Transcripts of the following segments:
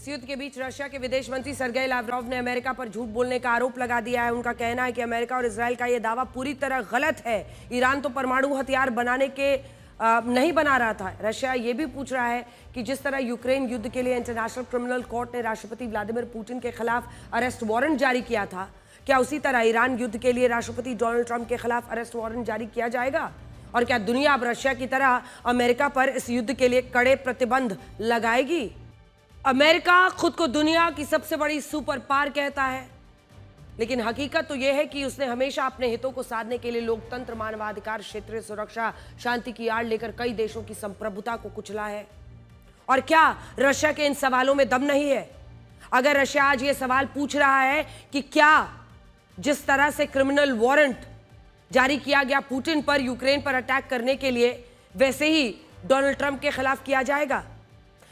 इस युद्ध के बीच रशिया के विदेश मंत्री सर्गेई लावरोव ने अमेरिका पर झूठ बोलने का आरोप लगा दिया है। उनका कहना है कि अमेरिका और इजरायल का यह दावा पूरी तरह गलत है। ईरान तो परमाणु हथियार बनाने के नहीं बना रहा था। रशिया ये भी पूछ रहा है कि जिस तरह यूक्रेन युद्ध के लिए इंटरनेशनल क्रिमिनल कोर्ट ने राष्ट्रपति व्लादिमीर पुतिन के खिलाफ अरेस्ट वारंट जारी किया था, क्या उसी तरह ईरान युद्ध के लिए राष्ट्रपति डोनाल्ड ट्रंप के खिलाफ अरेस्ट वारंट जारी किया जाएगा? और क्या दुनिया अब रशिया की तरह अमेरिका पर इस युद्ध के लिए कड़े प्रतिबंध लगाएगी? अमेरिका खुद को दुनिया की सबसे बड़ी सुपर पावर कहता है, लेकिन हकीकत तो यह है कि उसने हमेशा अपने हितों को साधने के लिए लोकतंत्र, मानवाधिकार, क्षेत्रीय सुरक्षा, शांति की आड़ लेकर कई देशों की संप्रभुता को कुचला है। और क्या रशिया के इन सवालों में दम नहीं है? अगर रशिया आज ये सवाल पूछ रहा है कि क्या जिस तरह से क्रिमिनल वारंट जारी किया गया पुतिन पर यूक्रेन पर अटैक करने के लिए, वैसे ही डोनाल्ड ट्रंप के खिलाफ किया जाएगा?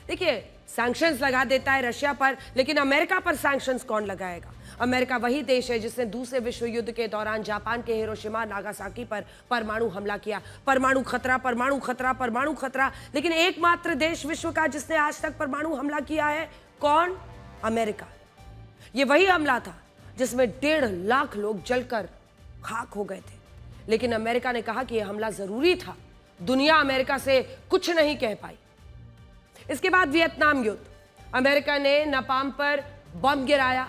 देखिए, सैंक्शंस लगा देता है रशिया पर, लेकिन अमेरिका पर सैंक्शंस कौन लगाएगा? अमेरिका वही देश है जिसने दूसरे विश्व युद्ध के दौरान जापान के हिरोशिमा नागासाकी पर परमाणु हमला किया। परमाणु खतरा, परमाणु खतरा, परमाणु खतरा, लेकिन एकमात्र देश विश्व का जिसने आज तक परमाणु हमला किया है, कौन? अमेरिका। यह वही हमला था जिसमें 1.5 लाख लोग जलकर खाक हो गए थे, लेकिन अमेरिका ने कहा कि यह हमला जरूरी था। दुनिया अमेरिका से कुछ नहीं कह पाई। इसके बाद वियतनाम युद्ध, अमेरिका ने नापाम पर बम गिराया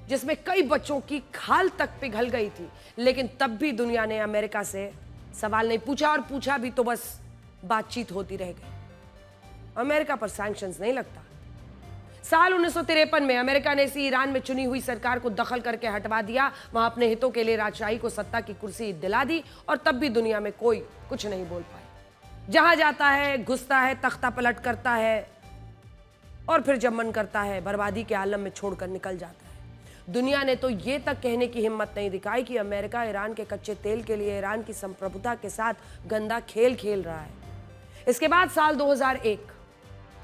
जिसमें कई बच्चों की खाल तक पिघल गई थी, लेकिन तब भी दुनिया ने अमेरिका से सवाल नहीं पूछा, और पूछा भी तो बस बातचीत होती रह गई। अमेरिका पर सैंक्शंस नहीं लगता। साल 1953 में अमेरिका ने इसी ईरान में चुनी हुई सरकार को दखल करके हटवा दिया। वहां अपने हितों के लिए राजशाही को सत्ता की कुर्सी दिला दी, और तब भी दुनिया में कोई कुछ नहीं बोल पाया। जहां जाता है, घुसता है, तख्ता पलट करता है, और फिर जब मन करता है बर्बादी के आलम में छोड़कर निकल जाता है। दुनिया ने तो ये तक कहने की हिम्मत नहीं दिखाई कि अमेरिका ईरान के कच्चे तेल के लिए ईरान की संप्रभुता के साथ गंदा खेल खेल रहा है। इसके बाद साल 2001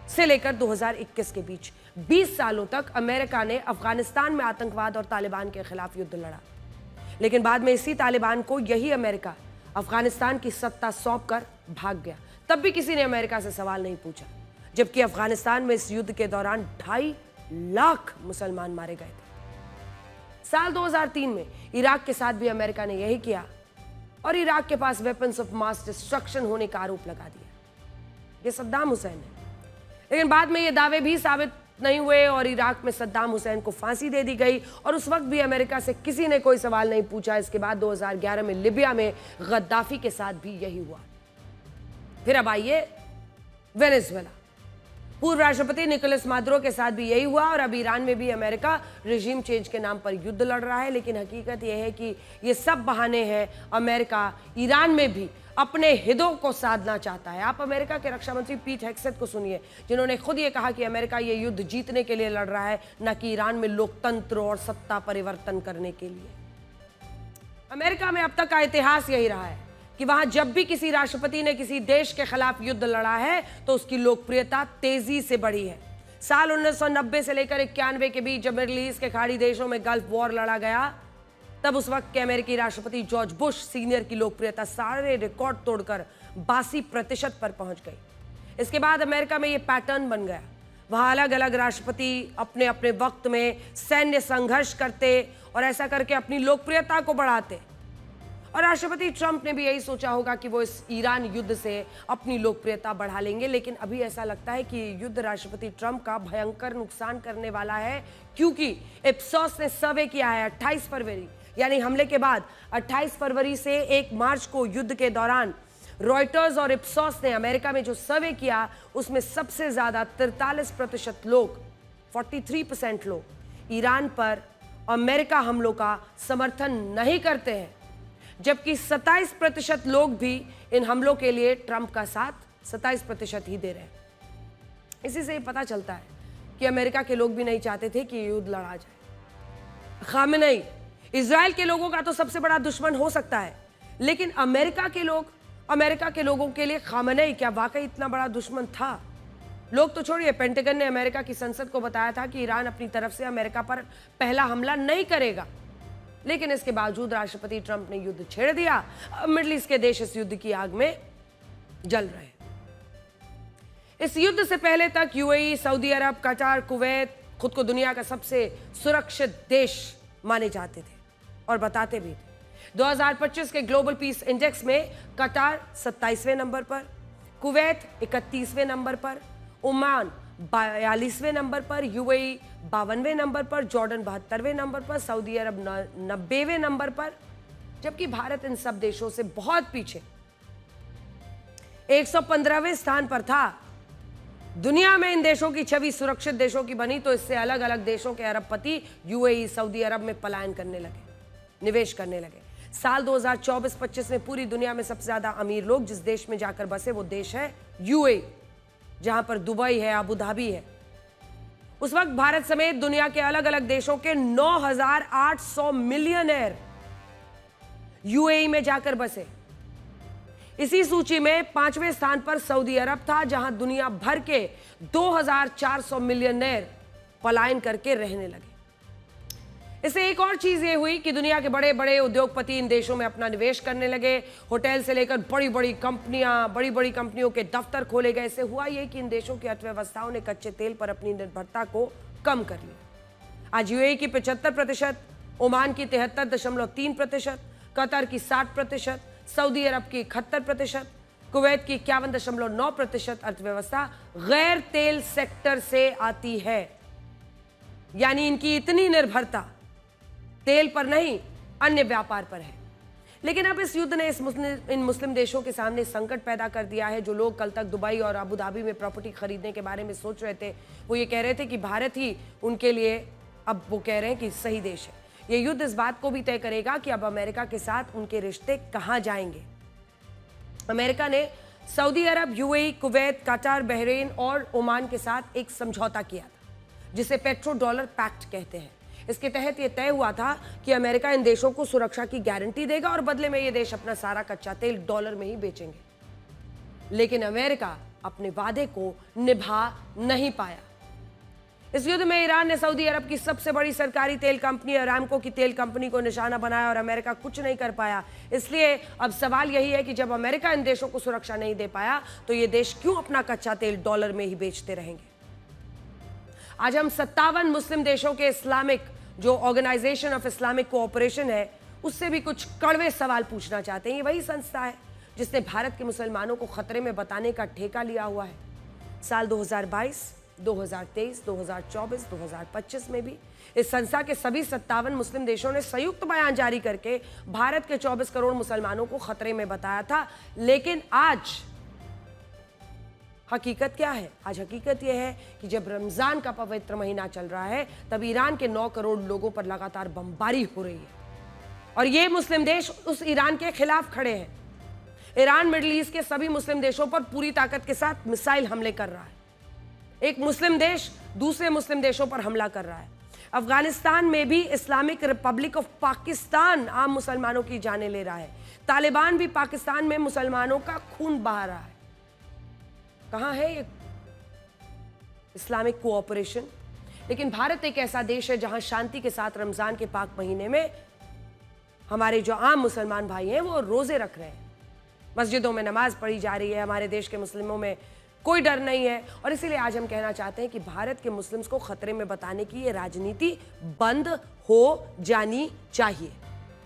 से लेकर 2021 के बीच 20 सालों तक अमेरिका ने अफगानिस्तान में आतंकवाद और तालिबान के खिलाफ युद्ध लड़ा, लेकिन बाद में इसी तालिबान को यही अमेरिका अफगानिस्तान की सत्ता सौंपकर भाग गया। तब भी किसी ने अमेरिका से सवाल नहीं पूछा, जबकि अफगानिस्तान में इस युद्ध के दौरान 2.5 लाख मुसलमान मारे गए थे। साल 2003 में इराक के साथ भी अमेरिका ने यही किया, और इराक के पास वेपन्स ऑफ मास डिस्ट्रक्शन होने का आरोप लगा दिया। ये सद्दाम हुसैन है, लेकिन बाद में ये दावे भी साबित नहीं हुए और इराक में सद्दाम हुसैन को फांसी दे दी गई, और उस वक्त भी अमेरिका से किसी ने कोई सवाल नहीं पूछा। इसके बाद 2011 में लिबिया में गद्दाफी के साथ भी यही हुआ। फिर अब आइए वेनेजुएला, पूर्व राष्ट्रपति निकोलस मादुरो के साथ भी यही हुआ, और अब ईरान में भी अमेरिका रिजीम चेंज के नाम पर युद्ध लड़ रहा है। लेकिन हकीकत यह है कि ये सब बहाने हैं। अमेरिका ईरान में भी अपने हितों को साधना चाहता है। आप अमेरिका के रक्षा मंत्री पीट हेग्सेथ को सुनिए, जिन्होंने खुद ये कहा कि अमेरिका ये युद्ध जीतने के लिए लड़ रहा है, न कि ईरान में लोकतंत्र और सत्ता परिवर्तन करने के लिए। अमेरिका में अब तक का इतिहास यही रहा है कि वहां जब भी किसी राष्ट्रपति ने किसी देश के खिलाफ युद्ध लड़ा है तो उसकी लोकप्रियता तेजी से बढ़ी है। साल 1990 से लेकर 91 के बीच जब मिडिल ईस्ट के खाड़ी देशों में गल्फ वॉर लड़ा गया, तब उस वक्त के अमेरिकी राष्ट्रपति जॉर्ज बुश सीनियर की लोकप्रियता सारे रिकॉर्ड तोड़कर 82% पर पहुंच गई। इसके बाद अमेरिका में यह पैटर्न बन गया। वहां अलग अलग राष्ट्रपति अपने अपने वक्त में सैन्य संघर्ष करते और ऐसा करके अपनी लोकप्रियता को बढ़ाते। और राष्ट्रपति ट्रंप ने भी यही सोचा होगा कि वो इस ईरान युद्ध से अपनी लोकप्रियता बढ़ा लेंगे, लेकिन अभी ऐसा लगता है कि युद्ध राष्ट्रपति ट्रंप का भयंकर नुकसान करने वाला है, क्योंकि इप्सोस ने सर्वे किया है 28 फरवरी यानी हमले के बाद 28 फरवरी से 1 मार्च को युद्ध के दौरान रॉयटर्स और इप्सोस ने अमेरिका में जो सर्वे किया, उसमें सबसे ज्यादा 43% लोग, 43% लोग ईरान पर अमेरिका हमलों का समर्थन नहीं करते हैं, जबकि 27% लोग भी इन हमलों के लिए ट्रंप का साथ 27% ही दे रहे हैं। इसी से पता चलता है कि अमेरिका के लोग भी नहीं चाहते थे कि युद्ध लड़ा जाए। खामेनेई इजराइल के लोगों का तो सबसे बड़ा दुश्मन हो सकता है, लेकिन अमेरिका के लोगों के लिए खामेनेई क्या वाकई इतना बड़ा दुश्मन था? लोग तो छोड़िए, पेंटागन ने अमेरिका की संसद को बताया था कि ईरान अपनी तरफ से अमेरिका पर पहला हमला नहीं करेगा, लेकिन इसके बावजूद राष्ट्रपति ट्रंप ने युद्ध छेड़ दिया। मिडिल ईस्ट के देश इस युद्ध की आग में जल रहे हैं। इस युद्ध से पहले तक यूएई, सऊदी अरब, कतार, कुवैत खुद को दुनिया का सबसे सुरक्षित देश माने जाते थे और बताते भी थे। 2025 के ग्लोबल पीस इंडेक्स में कतार 27वें नंबर पर, कुवैत 31वें नंबर पर, ओमान 42वें नंबर पर, यूएई 52वें नंबर पर, जॉर्डन 72वें नंबर पर, सऊदी अरब 90वें नंबर पर, जबकि भारत इन सब देशों से बहुत पीछे 115वें स्थान पर था। दुनिया में इन देशों की छवि सुरक्षित देशों की बनी तो इससे अलग अलग देशों के अरबपति यूएई, सऊदी अरब में पलायन करने लगे, निवेश करने लगे। साल 2024-25 में पूरी दुनिया में सबसे ज्यादा अमीर लोग जिस देश में जाकर बसे वो देश है यूएई, जहां पर दुबई है, अबू धाबी है। उस वक्त भारत समेत दुनिया के अलग अलग देशों के 9,800 मिलियनेयर यूएई में जाकर बसे। इसी सूची में 5वें स्थान पर सऊदी अरब था, जहां दुनिया भर के 2,400 मिलियनेयर पलायन करके रहने लगे। इससे एक और चीज ये हुई कि दुनिया के बड़े बड़े उद्योगपति इन देशों में अपना निवेश करने लगे। होटल से लेकर बड़ी बड़ी कंपनियों के दफ्तर खोले गए। इससे हुआ ये कि इन देशों की अर्थव्यवस्थाओं ने कच्चे तेल पर अपनी निर्भरता को कम कर लिया। आज यूएई की 75%, ओमान की 73.3%, कतर की 60%, सऊदी अरब की 71%, कुवैत की 51.9% अर्थव्यवस्था गैर तेल सेक्टर से आती है। यानी इनकी इतनी निर्भरता तेल पर नहीं, अन्य व्यापार पर है। लेकिन अब इस युद्ध ने इन मुस्लिम देशों के सामने संकट पैदा कर दिया है। जो लोग कल तक दुबई और अबू धाबी में प्रॉपर्टी खरीदने के बारे में सोच रहे थे, वो ये कह रहे थे कि भारत ही उनके लिए, अब वो कह रहे हैं कि सही देश है। ये युद्ध इस बात को भी तय करेगा कि अब अमेरिका के साथ उनके रिश्ते कहां जाएंगे। अमेरिका ने सऊदी अरब, यूएई, कुवैत, कतार, बहरीन और ओमान के साथ एक समझौता किया था, जिसे पेट्रो डॉलर पैक्ट कहते हैं। इसके तहत यह तय हुआ था कि अमेरिका इन देशों को सुरक्षा की गारंटी देगा और बदले में ये देश अपना सारा कच्चा तेल डॉलर में ही बेचेंगे। लेकिन अमेरिका अपने वादे को निभा नहीं पाया। इस युद्ध में ईरान ने सऊदी अरब की सबसे बड़ी सरकारी तेल कंपनी अरामको की तेल कंपनी को निशाना बनाया और अमेरिका कुछ नहीं कर पाया। इसलिए अब सवाल यही है कि जब अमेरिका इन देशों को सुरक्षा नहीं दे पाया तो ये देश क्यों अपना कच्चा तेल डॉलर में ही बेचते रहेंगे। आज हम 57 मुस्लिम देशों के इस्लामिक, जो ऑर्गेनाइजेशन ऑफ इस्लामिक कोऑपरेशन है, उससे भी कुछ कड़वे सवाल पूछना चाहते हैं। ये वही संस्था है जिसने भारत के मुसलमानों को खतरे में बताने का ठेका लिया हुआ है। साल 2022, 2023, 2024, 2025 में भी इस संस्था के सभी 57 मुस्लिम देशों ने संयुक्त बयान जारी करके भारत के 24 करोड़ मुसलमानों को खतरे में बताया था। लेकिन आज हकीकत क्या है? आज हकीकत यह है कि जब रमजान का पवित्र महीना चल रहा है, तब ईरान के 9 करोड़ लोगों पर लगातार बमबारी हो रही है और ये मुस्लिम देश उस ईरान के खिलाफ खड़े हैं। ईरान मिडिल ईस्ट के सभी मुस्लिम देशों पर पूरी ताकत के साथ मिसाइल हमले कर रहा है। एक मुस्लिम देश दूसरे मुस्लिम देशों पर हमला कर रहा है। अफगानिस्तान में भी इस्लामिक रिपब्लिक ऑफ पाकिस्तान आम मुसलमानों की जानें ले रहा है। तालिबान भी पाकिस्तान में मुसलमानों का खून बहा रहा है। कहां है ये इस्लामिक कोऑपरेशन? लेकिन भारत एक ऐसा देश है जहां शांति के साथ रमजान के पाक महीने में हमारे जो आम मुसलमान भाई हैं वो रोजे रख रहे हैं, मस्जिदों में नमाज पढ़ी जा रही है। हमारे देश के मुस्लिमों में कोई डर नहीं है और इसीलिए आज हम कहना चाहते हैं कि भारत के मुस्लिम्स को खतरे में बताने की ये राजनीति बंद हो जानी चाहिए।